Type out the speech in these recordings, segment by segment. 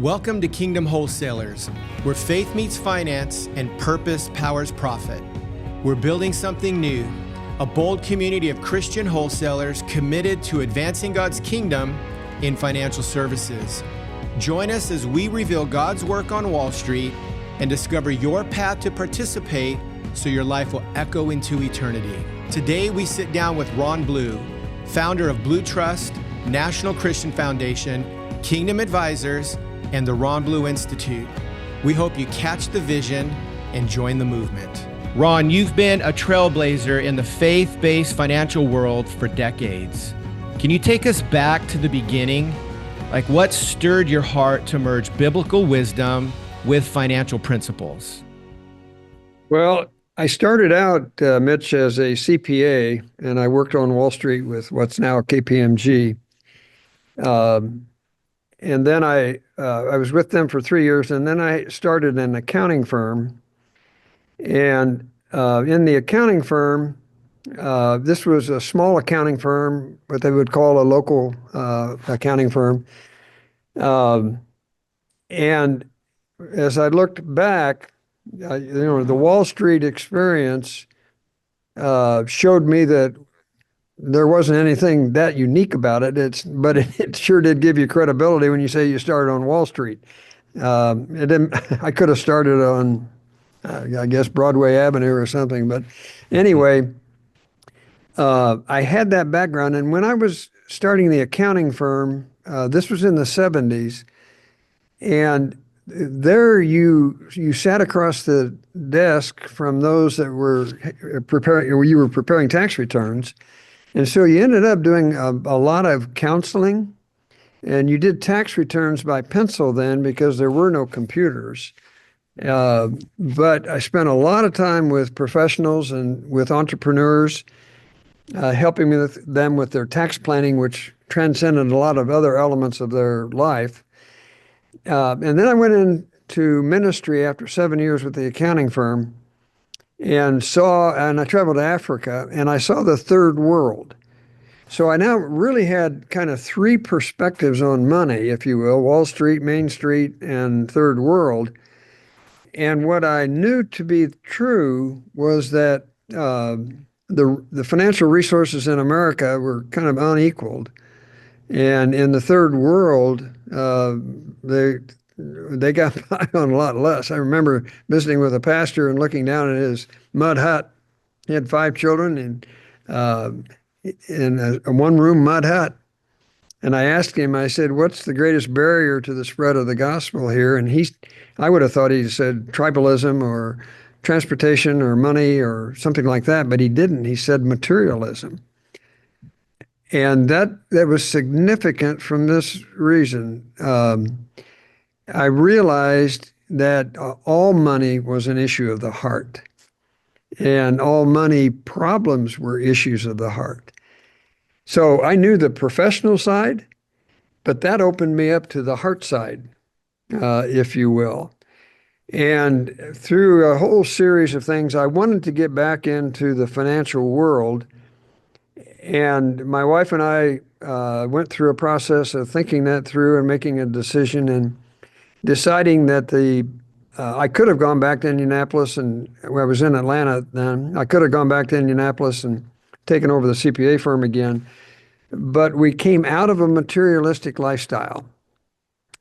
Welcome to Kingdom Wholesalers, where faith meets finance and purpose powers profit. We're building something new, a bold community of Christian wholesalers committed to advancing God's kingdom in financial services. Join us as we reveal God's work on Wall Street and discover your path to participate so your life will echo into eternity. Today, we sit down with Ron Blue, founder of Blue Trust, National Christian Foundation, Kingdom Advisors, and the Ron Blue Institute. We hope you catch the vision and join the movement. Ron, you've been a trailblazer in the faith-based financial world for decades. Can you take us back to the beginning? Like, what stirred your heart to merge biblical wisdom with financial principles? Well, I started out, Mitch, as a CPA, and I worked on Wall Street with what's now KPMG. And then I was with them for 3 years, and then I started an accounting firm. And in the accounting firm, this was a small accounting firm, what they would call a local accounting firm. And as I looked back, the Wall Street experience showed me that there wasn't anything that unique about it. But it sure did give you credibility when you say you started on Wall Street. I could have started on, I guess, Broadway Avenue or something. But anyway, I had that background. And when I was starting the accounting firm, this was in the 70s, and there you sat across the desk from those that were you were preparing tax returns. And so you ended up doing a lot of counseling, and you did tax returns by pencil then because there were no computers. But I spent a lot of time with professionals and with entrepreneurs, helping them with their tax planning, which transcended a lot of other elements of their life. And then I went into ministry after 7 years with the accounting firm, and I traveled to Africa, and I saw the third world. So I now really had kind of three perspectives on money, if you will: Wall Street, Main Street, and third world. And what I knew to be true was that the financial resources in America were kind of unequaled. And in the third world, they got by on a lot less. I remember visiting with a pastor and looking down at his mud hut. He had 5 children in a one-room mud hut. And I asked him, I said, "What's the greatest barrier to the spread of the gospel here?" And I would have thought he said tribalism or transportation or money or something like that, but he didn't. He said materialism. And that was significant from this reason. I realized that all money was an issue of the heart, and all money problems were issues of the heart. So I knew the professional side, but that opened me up to the heart side, if you will. And through a whole series of things, I wanted to get back into the financial world. And my wife and I went through a process of thinking that through and making a decision and deciding that I could have gone back to Indianapolis, and I was in Atlanta then. I could have gone back to Indianapolis and taken over the CPA firm again, but we came out of a materialistic lifestyle.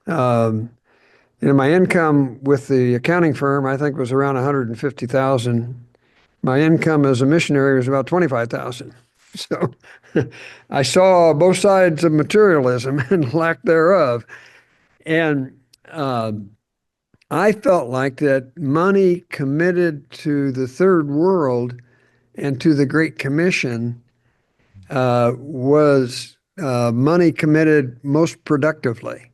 My income with the accounting firm, I think, was around $150,000. My income as a missionary was about $25,000. So I saw both sides of materialism and lack thereof. And I felt like that money committed to the third world and to the Great Commission was money committed most productively.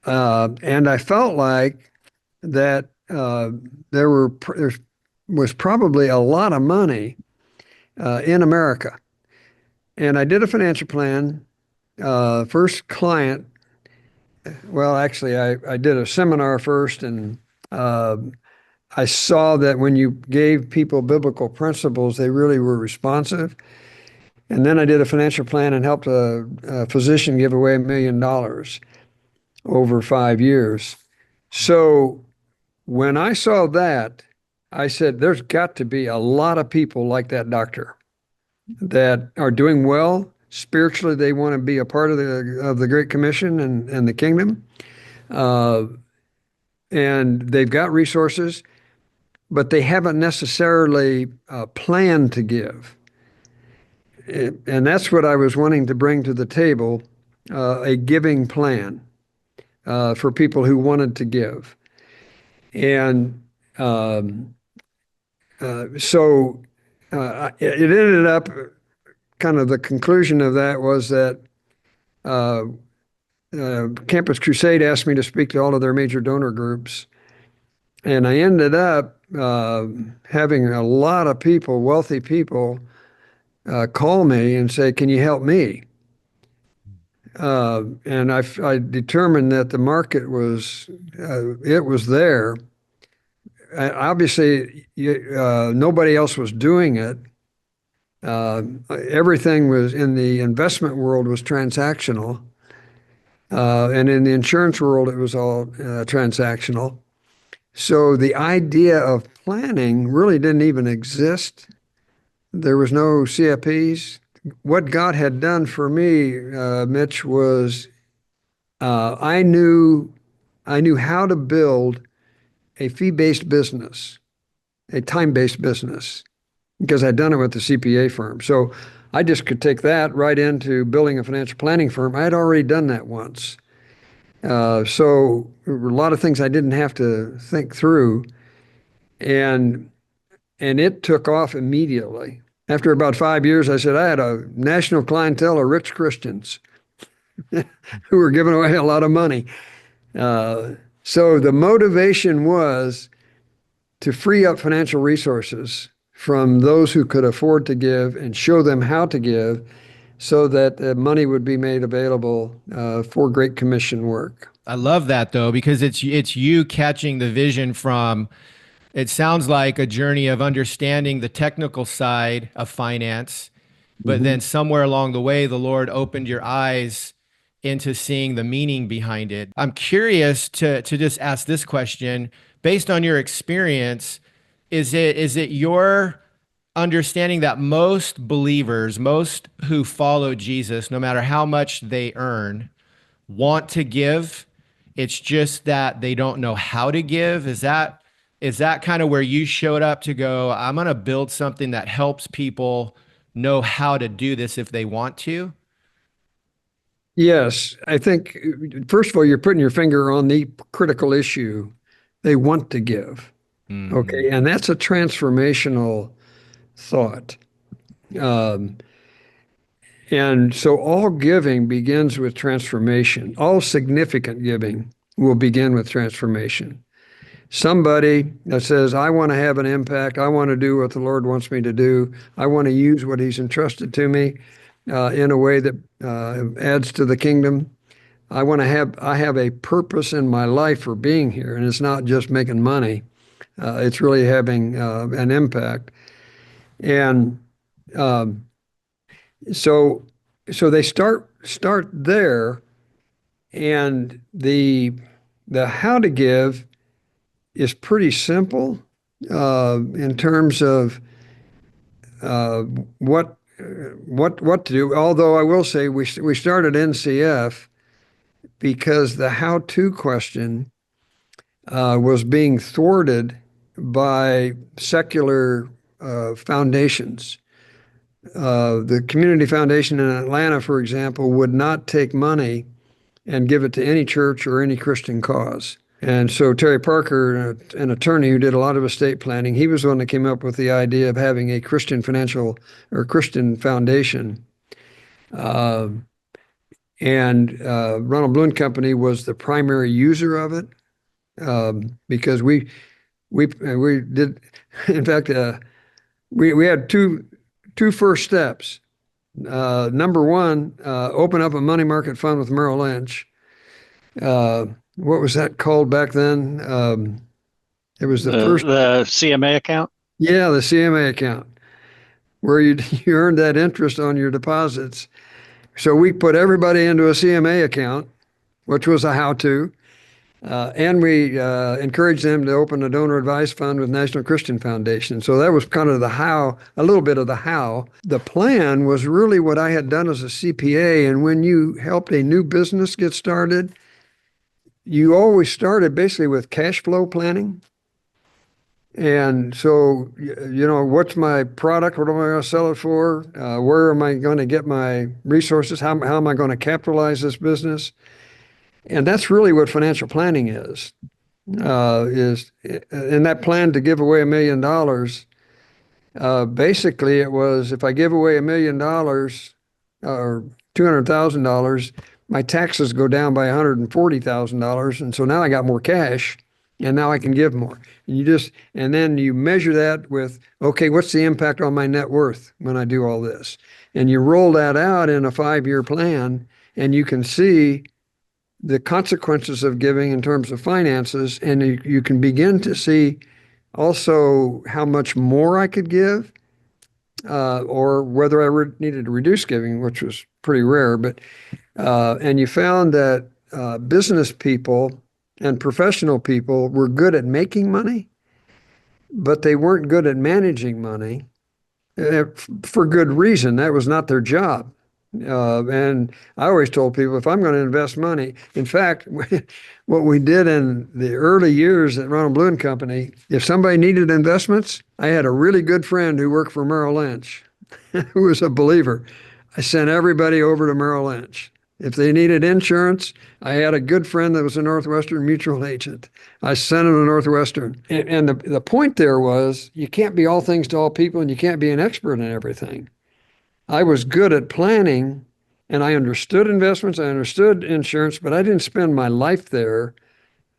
And I felt like that there was probably a lot of money in America. And I did a financial plan. First client, well, actually, I did a seminar first, and I saw that when you gave people biblical principles, they really were responsive. And then I did a financial plan and helped a physician give away $1 million. over 5 years. So when I saw that, I said, there's got to be a lot of people like that doctor that are doing well. Spiritually, they want to be a part of the Great Commission and the kingdom. Uh, and they've got resources, but they haven't necessarily planned to give. And that's what I was wanting to bring to the table, a giving plan for people who wanted to give. And so it ended up kind of the conclusion of that was that Campus Crusade asked me to speak to all of their major donor groups. And I ended up having a lot of people, wealthy people, call me and say, "Can you help me?" And I determined that the market was it was there. Obviously, nobody else was doing it. Everything was in the investment world was transactional, and in the insurance world, it was all transactional. So the idea of planning really didn't even exist. There was no CFPs. What God had done for me, Mitch, was I knew how to build a fee-based business, a time-based business, because I'd done it with the CPA firm. So I just could take that right into building a financial planning firm. I had already done that once. So there were a lot of things I didn't have to think through, and it took off immediately. After about 5 years, I said I had a national clientele of rich Christians who were giving away a lot of money. So the motivation was to free up financial resources from those who could afford to give and show them how to give so that the money would be made available for Great Commission work. I love that though, because it's you catching the vision from, it sounds like a journey of understanding the technical side of finance, but then somewhere along the way, the Lord opened your eyes into seeing the meaning behind it. I'm curious to just ask this question based on your experience. Is it your understanding that most believers, most who follow Jesus, no matter how much they earn, want to give? It's just that they don't know how to give. Is that kind of where you showed up to go, I'm going to build something that helps people know how to do this if they want to? Yes, I think, first of all, you're putting your finger on the critical issue. They want to give. Okay. And that's a transformational thought. Um, and so all giving begins with transformation. All significant giving will begin with transformation. Somebody that says, I want to have an impact. I want to do what the Lord wants me to do. I want to use what He's entrusted to me in a way that adds to the kingdom. I have a purpose in my life for being here, and it's not just making money. It's really having an impact. And um, so they start there, and the how to give is pretty simple in terms of uh, what to do. Although I will say we started NCF because the how-to question was being thwarted by secular foundations. The Community Foundation in Atlanta, for example, would not take money and give it to any church or any Christian cause. And so Terry Parker, an attorney who did a lot of estate planning, he was the one that came up with the idea of having a Christian financial or Christian foundation. And Ronald Bloom Company was the primary user of it because we did, in fact, we had two first steps. Number one, open up a money market fund with Merrill Lynch. What was that called back then? It was the first. The CMA account? Yeah, the CMA account, where you earned that interest on your deposits. So we put everybody into a CMA account, which was a how-to. And we encouraged them to open a donor advised fund with National Christian Foundation. So that was kind of the how, a little bit of the how. The plan was really what I had done as a CPA. And when you helped a new business get started, you always started basically with cash flow planning. And so, what's my product? What am I going to sell it for? Where am I going to get my resources? How am I going to capitalize this business? And that's really what financial planning is in that plan to give away $1 million. Basically, it was if I give away $1 million or $200,000, my taxes go down by $140,000, and so now I got more cash, and now I can give more. And then you measure that with, okay, what's the impact on my net worth when I do all this? And you roll that out in a 5-year plan, and you can see the consequences of giving in terms of finances, and you can begin to see also how much more I could give, or whether I needed to reduce giving, which was pretty rare. But and you found that business people and professional people were good at making money, but they weren't good at managing money for good reason. That was not their job. And I always told people, if I'm going to invest money, in fact, what we did in the early years at Ronald Blue and Company, if somebody needed investments, I had a really good friend who worked for Merrill Lynch, who was a believer. I sent everybody over to Merrill Lynch. If they needed insurance, I had a good friend that was a Northwestern mutual agent. I sent him to Northwestern. And the point there was, you can't be all things to all people, and you can't be an expert in everything. I was good at planning, and I understood investments, I understood insurance, but I didn't spend my life there.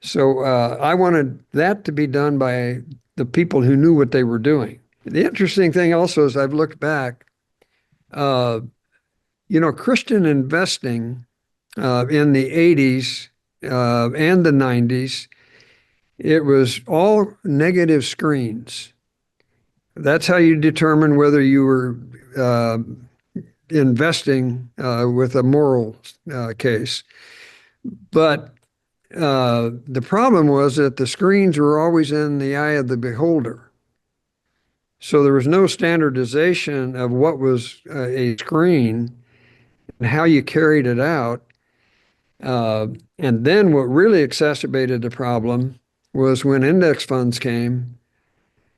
So I wanted that to be done by the people who knew what they were doing. The interesting thing also is I've looked back, Christian investing in the 80s and the 90s, it was all negative screens. That's how you determine whether you were investing with a moral case. But the problem was that the screens were always in the eye of the beholder. So there was no standardization of what was a screen and how you carried it out. And then what really exacerbated the problem was when index funds came,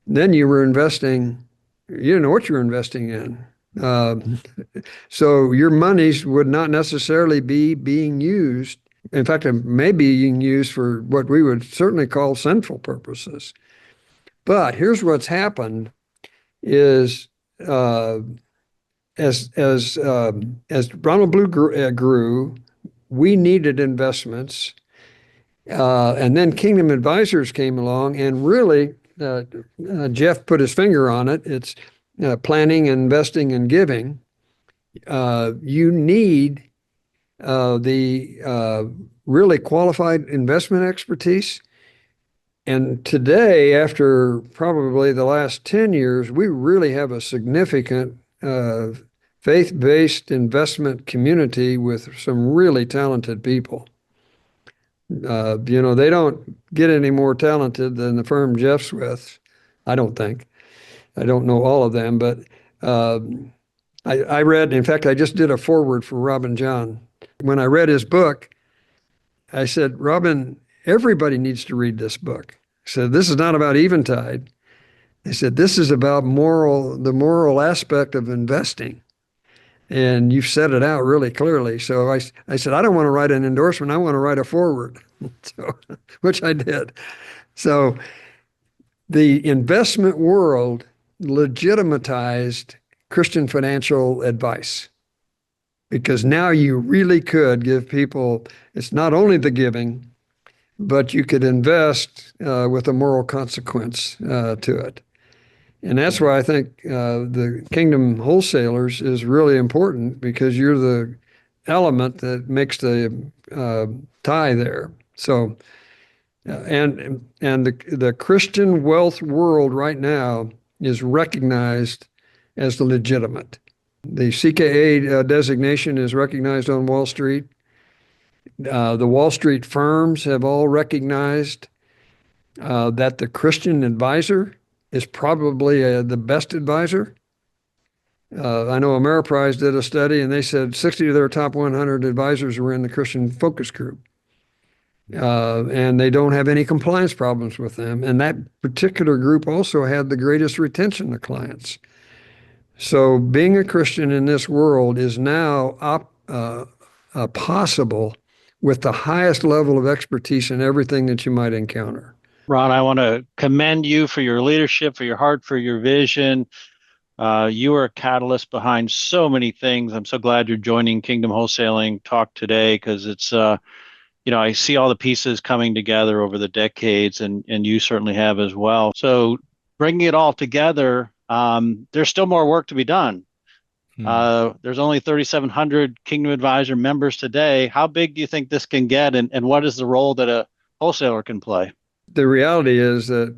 then you were investing, you didn't know what you were investing in. So your monies would not necessarily be being used. In fact, it may be being used for what we would certainly call sinful purposes. But here's what's happened is as Ronald Blue grew, we needed investments. And then Kingdom Advisors came along, and really, Jeff put his finger on it. It's planning, investing, and giving. You need the really qualified investment expertise. And today, after probably the last 10 years, we really have a significant faith-based investment community with some really talented people. They don't get any more talented than the firm Jeff's with, I don't think. I don't know all of them, but I read, in fact, I just did a foreword for Robin John. When I read his book, I said, Robin, everybody needs to read this book. I said, this is not about eventide. I said, this is about the moral aspect of investing. And you've set it out really clearly. So I said, I don't want to write an endorsement. I want to write a foreword, which I did. So the investment world legitimatized Christian financial advice, because now you really could give people, it's not only the giving, but you could invest with a moral consequence to it. And that's why I think the Kingdom Wholesalers is really important, because you're the element that makes the tie there. So, and the Christian wealth world right now is recognized as the legitimate. The CKA designation is recognized on Wall Street. The Wall Street firms have all recognized that the Christian advisor is probably the best advisor. I know Ameriprise did a study and they said 60 of their top 100 advisors were in the Christian focus group. And they don't have any compliance problems with them. And that particular group also had the greatest retention of clients. So being a Christian in this world is now possible with the highest level of expertise in everything that you might encounter. Ron, I want to commend you for your leadership, for your heart, for your vision. You are a catalyst behind so many things. I'm so glad you're joining Kingdom Wholesaling Talk today because it's, I see all the pieces coming together over the decades, and you certainly have as well. So bringing it all together, there's still more work to be done. There's only 3,700 Kingdom Advisor members today. How big do you think this can get, and what is the role that a wholesaler can play? The reality is that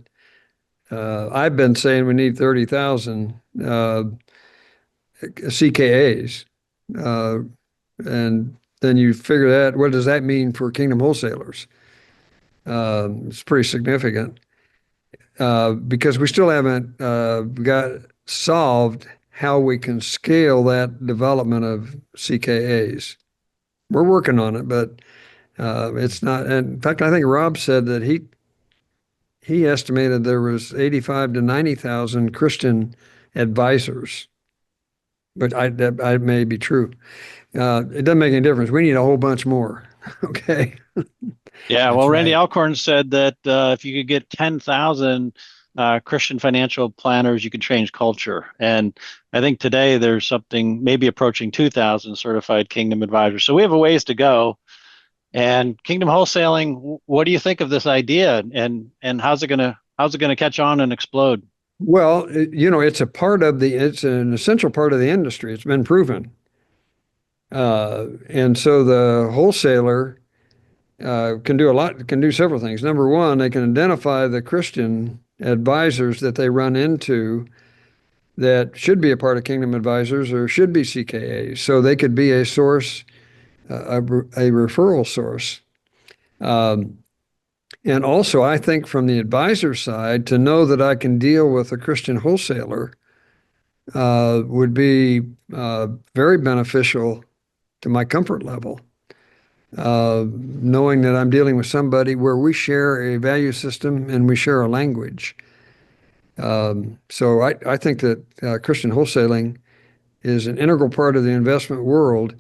I've been saying we need 30,000 CKAs. And then you figure that, what does that mean for Kingdom Wholesalers? It's pretty significant because we still haven't got solved how we can scale that development of CKAs. We're working on it, but it's not. And in fact, I think Rob said that he estimated there was 85 to 90,000 Christian advisors, but that may be true. It doesn't make any difference. We need a whole bunch more. Okay. Yeah, well, Randy Alcorn said that if you could get 10,000 Christian financial planners, you could change culture. And I think today there's something maybe approaching 2,000 certified Kingdom advisors. So we have a ways to go. And Kingdom Wholesaling, what do you think of this idea? And how's it gonna catch on and explode? Well, it's it's an essential part of the industry. It's been proven. And so the wholesaler can do several things. Number one, they can identify the Christian advisors that they run into that should be a part of Kingdom Advisors or should be CKAs. So they could be a source, a referral source. And also, I think from the advisor side, to know that I can deal with a Christian wholesaler would be very beneficial to my comfort level. Knowing that I'm dealing with somebody where we share a value system and we share a language. So I think that Christian wholesaling is an integral part of the investment world.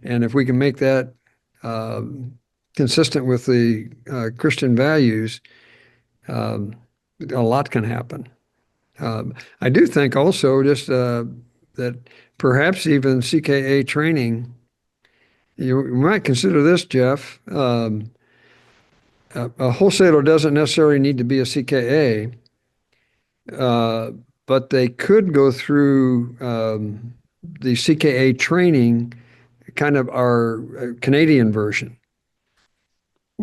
And if we can make that consistent with the Christian values, a lot can happen. I do think also just that perhaps even CKA training, you might consider this, Jeff. A wholesaler doesn't necessarily need to be a CKA, but they could go through the CKA training, kind of our Canadian version.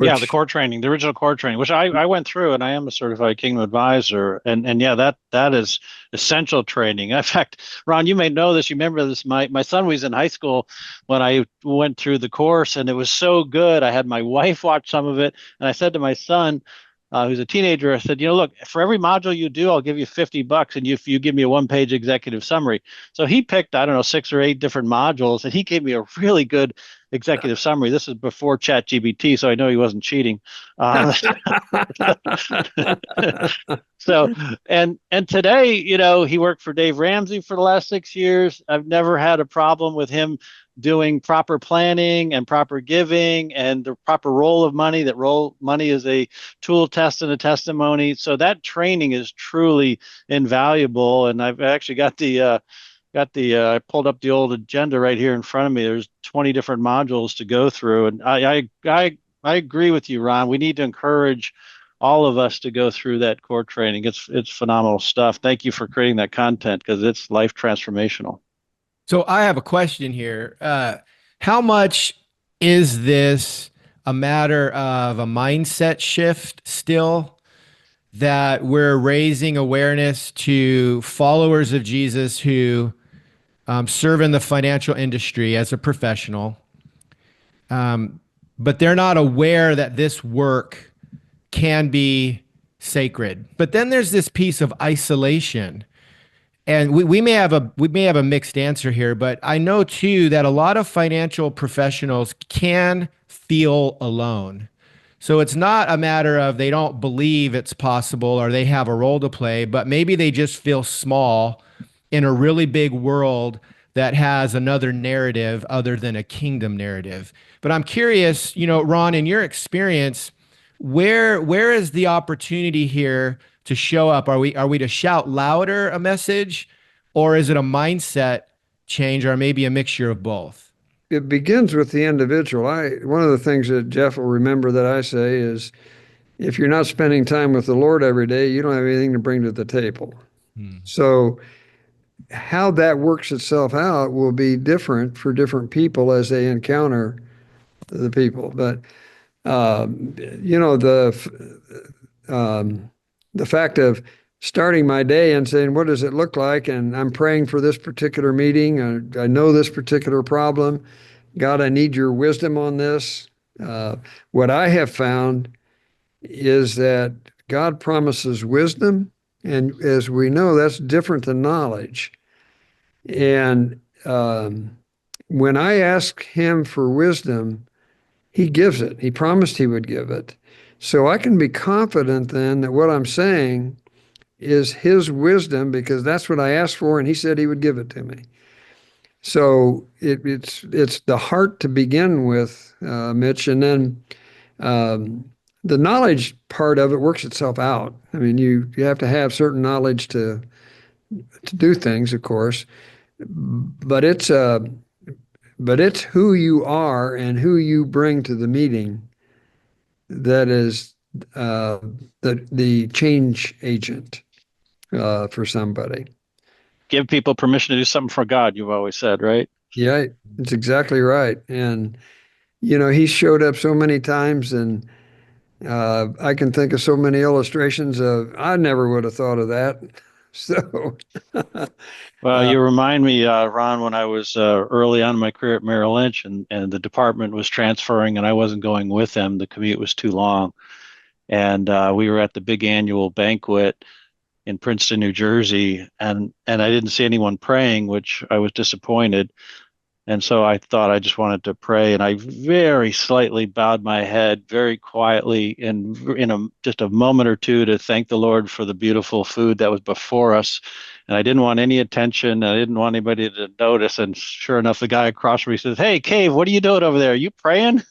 Yeah, the core training, the original core training, which I went through, and I am a certified Kingdom advisor, and yeah, that is essential training. In fact, Ron, you may know this. You remember this? My son was in high school when I went through the course, and it was so good. I had my wife watch some of it, and I said to my son, who's a teenager, I said, look, for every module you do, I'll give you $50, and if you give me a one-page executive summary. So he picked, I don't know, 6 or 8 different modules, and he gave me a really good executive summary. This is before ChatGPT, so I know he wasn't cheating. So, and today, he worked for Dave Ramsey for the last 6 years. I've never had a problem with him doing proper planning and proper giving and the proper role of money. Money is a tool, test, and a testimony. So that training is truly invaluable. And I've actually got I pulled up the old agenda right here in front of me. There's 20 different modules to go through. And I agree with you, Ron. We need to encourage all of us to go through that core training. It's phenomenal stuff. Thank you for creating that content because it's life transformational. So I have a question here. How much is this a matter of a mindset shift still, that we're raising awareness to followers of Jesus who serve in the financial industry as a professional, but they're not aware that this work can be sacred. But then there's this piece of isolation. And we may have a mixed answer here, but I know too that a lot of financial professionals can feel alone. So it's not a matter of they don't believe it's possible or they have a role to play, but maybe they just feel small in a really big world that has another narrative other than a kingdom narrative. But I'm curious, Ron, in your experience, where is the opportunity here to show up? Are we to shout louder a message, or is it a mindset change, or maybe a mixture of both? It begins with the individual. One of the things that Jeff will remember that I say is, if you're not spending time with the Lord every day, you don't have anything to bring to the table. So how that works itself out will be different for different people as they encounter the people. But you know, the fact of starting my day and saying, what does it look like? And I'm praying for this particular meeting. I know this particular problem. God, I need your wisdom on this. What I have found is that God promises wisdom. And as we know, that's different than knowledge. And when I ask him for wisdom, he gives it. He promised he would give it. So I can be confident then that what I'm saying is his wisdom, because that's what I asked for, and he said he would give it to me. So it's the heart to begin with, Mitch, and then the knowledge part of it works itself out. I mean, you have to have certain knowledge to do things, of course, but it's who you are and who you bring to the meeting that is the change agent for somebody. Give people permission to do something for God, you've always said, right? Yeah, it's exactly right. And, he showed up so many times, and I can think of so many illustrations of, I never would have thought of that. So, Well, you remind me, Ron, when I was early on in my career at Merrill Lynch, and the department was transferring and I wasn't going with them. The commute was too long. And we were at the big annual banquet in Princeton, New Jersey, and I didn't see anyone praying, which I was disappointed. And so I thought I just wanted to pray, and I very slightly bowed my head very quietly in just a moment or two to thank the Lord for the beautiful food that was before us. And I didn't want any attention. I didn't want anybody to notice. And sure enough, the guy across from me says, "Hey, Cave, what are you doing over there? Are you praying?"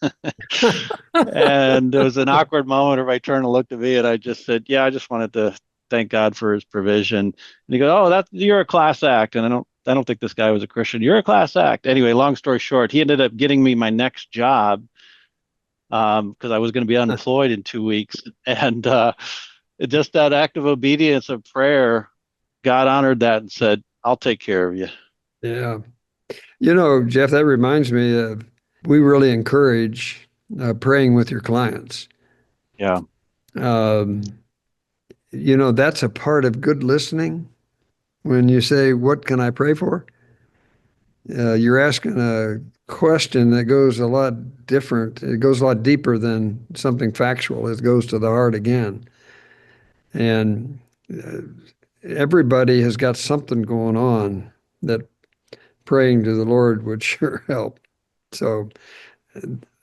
And there was an awkward moment. Everybody turned and looked at me, and I just said, "Yeah, I just wanted to thank God for his provision." And he goes, "Oh, you're a class act." And I don't think this guy was a Christian. "You're a class act." Anyway, long story short, he ended up getting me my next job because I was going to be unemployed in 2 weeks. And just that act of obedience of prayer, God honored that and said, "I'll take care of you." Yeah. Jeff, that reminds me of, we really encourage praying with your clients. Yeah. That's a part of good listening. When you say, what can I pray for? You're asking a question that goes a lot different. It goes a lot deeper than something factual. It goes to the heart again. And everybody has got something going on that praying to the Lord would sure help. So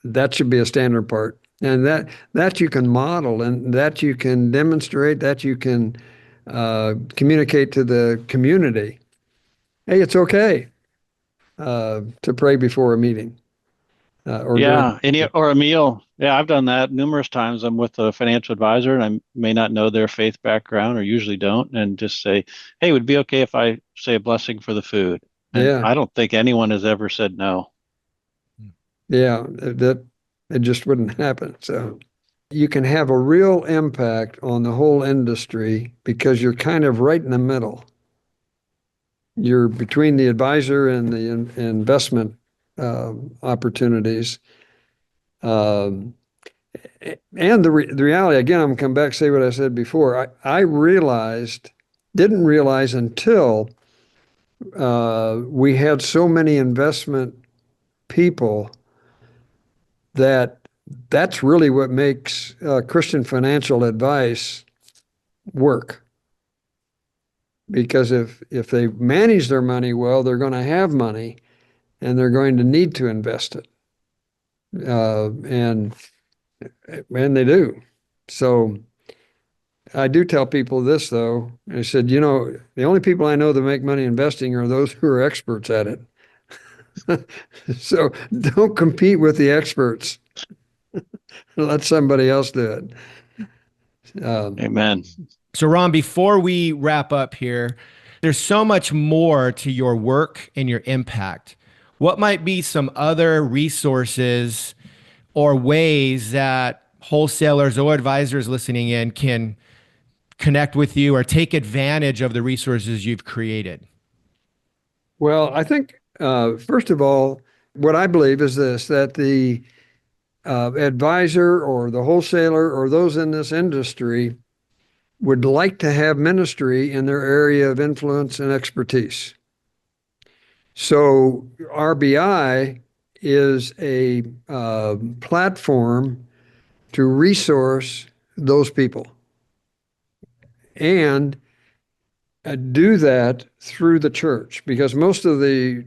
that should be a standard part. And that you can model, and that you can demonstrate, that you can communicate to the community. Hey, it's okay to pray before a meeting or Yeah, during. or a meal. Yeah, I've done that numerous times. I'm with a financial advisor and I may not know their faith background or usually don't, and just say, "Hey, would it be okay if I say a blessing for the food?" And Yeah, I don't think anyone has ever said no. yeah, that it just wouldn't happen. So you can have a real impact on the whole industry because you're kind of right in the middle. You're between the advisor and the investment opportunities. Um, and the reality, again, I'm going to come back and say what I said before. I didn't realize until we had so many investment people that that's really what makes Christian financial advice work. Because if they manage their money well, they're going to have money and they're going to need to invest it. And they do. So I do tell people this, though. I said, the only people I know that make money investing are those who are experts at it. So don't compete with the experts. Let somebody else do it. Amen. So, Ron, before we wrap up here, there's so much more to your work and your impact. What might be some other resources or ways that wholesalers or advisors listening in can connect with you or take advantage of the resources you've created? Well, I think, first of all, what I believe is this, that the advisor or the wholesaler or those in this industry would like to have ministry in their area of influence and expertise. So RBI is a platform to resource those people and do that through the church, because most of the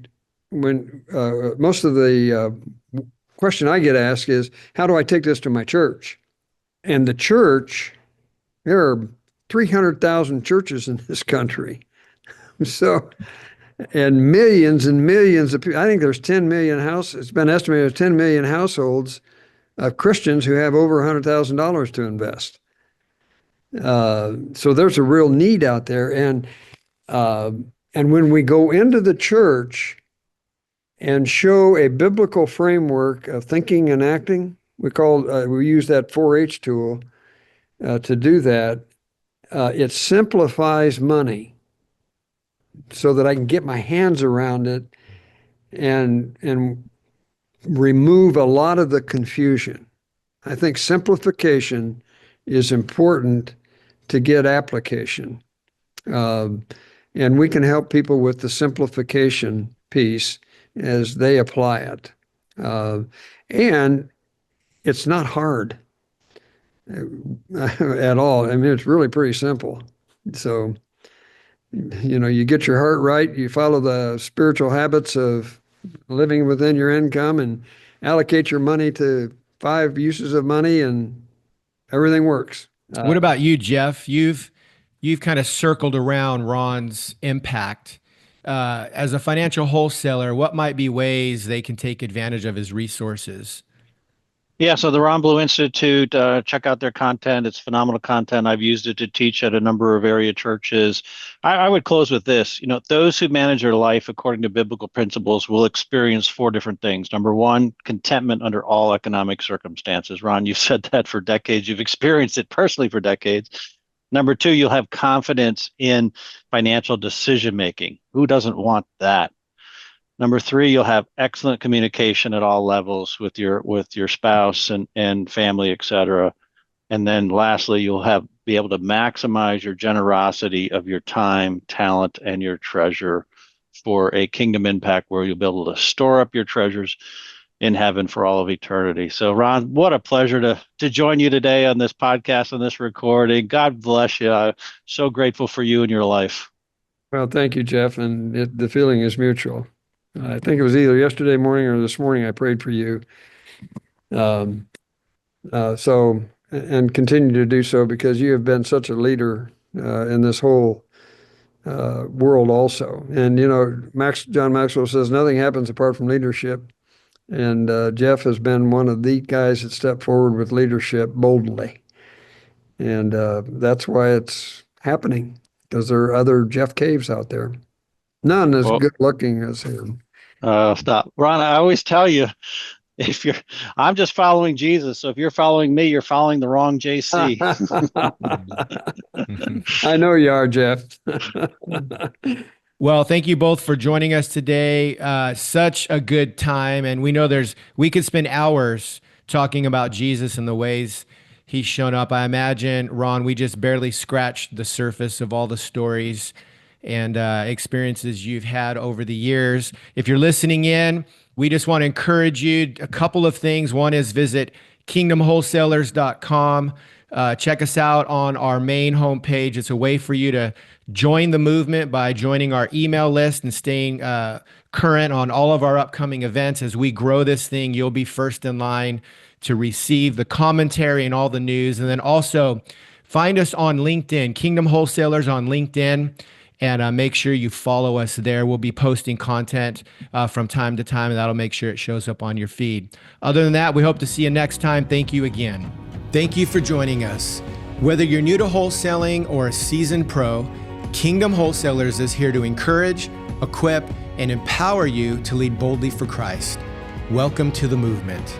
question I get asked is, how do I take this to my church? And the church, there are 300,000 churches in this country. So, and millions of people. I think there's 10 million houses. It's been estimated there's 10 million households of Christians who have over $100,000 to invest. So there's a real need out there. And when we go into the church and show a biblical framework of thinking and acting, we use that 4-H tool to do that. It simplifies money so that I can get my hands around it and remove a lot of the confusion. I think simplification is important to get application. And we can help people with the simplification piece as they apply it. And it's not hard at all. I mean, it's really pretty simple. So, you get your heart right, you follow the spiritual habits of living within your income and allocate your money to 5 uses of money, and everything works. What about you, Jeff? You've kind of circled around Ron's impact. As a financial wholesaler, what might be ways they can take advantage of his resources? Yeah, so the Ron Blue Institute, check out their content. It's phenomenal content. I've used it to teach at a number of area churches. I would close with this. Those who manage their life according to biblical principles will experience 4 different things. Number 1, contentment under all economic circumstances. Ron, you've said that for decades. You've experienced it personally for decades. Number 2, you'll have confidence in financial decision making. Who doesn't want that? Number 3, you'll have excellent communication at all levels with your spouse and family, et cetera. And then lastly, you'll be able to maximize your generosity of your time, talent, and your treasure for a kingdom impact where you'll be able to store up your treasures in heaven for all of eternity. So Ron, what a pleasure to join you today on this podcast, on this recording. God bless you. I'm so grateful for you and your life. Well, thank you, Jeff. And the feeling is mutual. I think it was either yesterday morning or this morning I prayed for you. And continue to do so, because you have been such a leader in this whole world also. And, John Maxwell says nothing happens apart from leadership. And Jeff has been one of the guys that stepped forward with leadership boldly. And that's why it's happening, because there are other Jeff Caves out there. None as good looking as him. Stop. Ron, I always tell you, I'm just following Jesus. So if you're following me, you're following the wrong JC. I know you are, Jeff. Well, thank you both for joining us today. Such a good time. And we know we could spend hours talking about Jesus and the ways he's shown up. I imagine, Ron, we just barely scratched the surface of all the stories and experiences you've had over the years. If you're listening in, we just want to encourage you a couple of things. One is visit kingdomwholesalers.com. Check us out on our main homepage. It's a way for you to join the movement by joining our email list and staying current on all of our upcoming events. As we grow this thing, you'll be first in line to receive the commentary and all the news. And then also find us on LinkedIn, Kingdom Wholesalers on LinkedIn, and make sure you follow us there. We'll be posting content from time to time, and that'll make sure it shows up on your feed. Other than that, we hope to see you next time. Thank you again. Thank you for joining us. Whether you're new to wholesaling or a seasoned pro, Kingdom Wholesalers is here to encourage, equip, and empower you to lead boldly for Christ. Welcome to the movement.